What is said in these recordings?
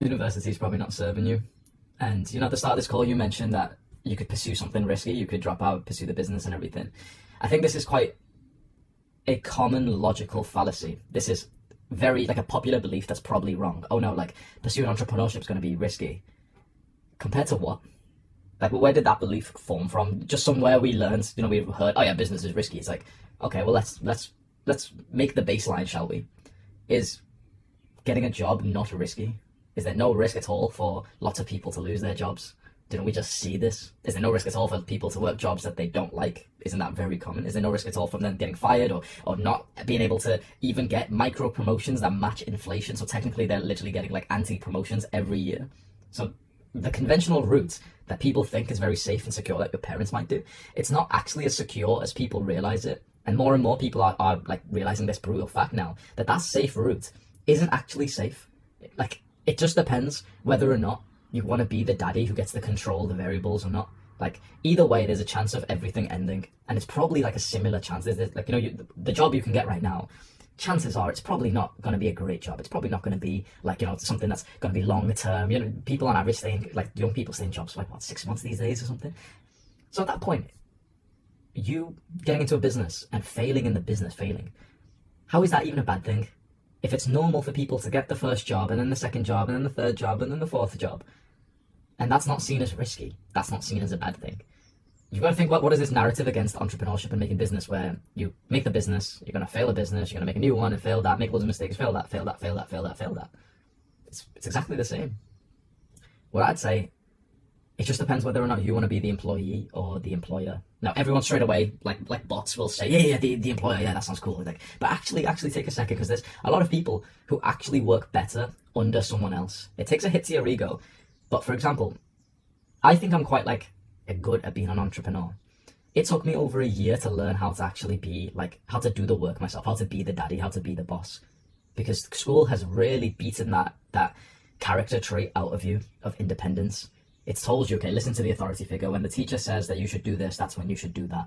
University is probably not serving you. And at the start of this call, you mentioned that you could pursue something risky, you could drop out, pursue the business and everything. I think this is quite a common logical fallacy. This is very like a popular belief that's probably wrong. Oh no, like pursuing entrepreneurship is going to be risky. Compared to what? Like, where did that belief form from? Just somewhere we learned, we've heard, oh yeah, business is risky. It's like, okay, well let's make the baseline, shall we? Is getting a job not risky? Is there no risk at all for lots of people to lose their jobs? Didn't we just see this? Is there no risk at all for people to work jobs that they don't like? Isn't that very common? Is there no risk at all from them getting fired or not being able to even get micro promotions that match inflation? So technically they're literally getting like anti-promotions every year. So the conventional route that people think is very safe and secure, like your parents might do, it's not actually as secure as people realize it. And more people are like realizing this brutal fact now, that safe route isn't actually safe. Like, it just depends whether or not you want to be the daddy who gets to control the variables or not. Like, either way, there's a chance of everything ending, and it's probably like a similar chance. There's like, the job you can get right now, chances are it's probably not going to be a great job. It's probably not going to be like, something that's going to be longer term. People on average young people stay in jobs for like, what, 6 months these days or something. So at that point, you getting into a business and failing in the business, how is that even a bad thing? If it's normal for people to get the first job and then the second job and then the third job and then the fourth job, and that's not seen as risky, that's not seen as a bad thing. You've got to think, what is this narrative against entrepreneurship and making business, where you make the business, you're going to fail a business, you're going to make a new one and fail that, make loads of mistakes, fail that. It's exactly the same. What I'd say, it just depends whether or not you want to be the employee or the employer. Now, everyone straight away, like bots, will say, yeah, the employer, yeah, that sounds cool. But actually take a second, because there's a lot of people who actually work better under someone else. It takes a hit to your ego. But for example, I think I'm quite good at being an entrepreneur. It took me over a year to learn how to actually be how to do the work myself, how to be the daddy, how to be the boss. Because school has really beaten that character trait out of you, of independence. It's told you, okay, listen to the authority figure. When the teacher says that you should do this, that's when you should do that.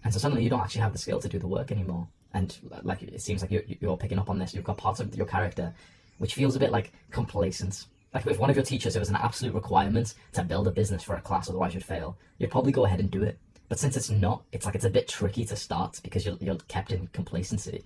And so suddenly you don't actually have the skill to do the work anymore. And it seems like you're picking up on this. You've got parts of your character which feels a bit like complacent. Like, if one of your teachers, it was an absolute requirement to build a business for a class, otherwise you'd fail, you'd probably go ahead and do it. But since it's not, it's a bit tricky to start because you're kept in complacency.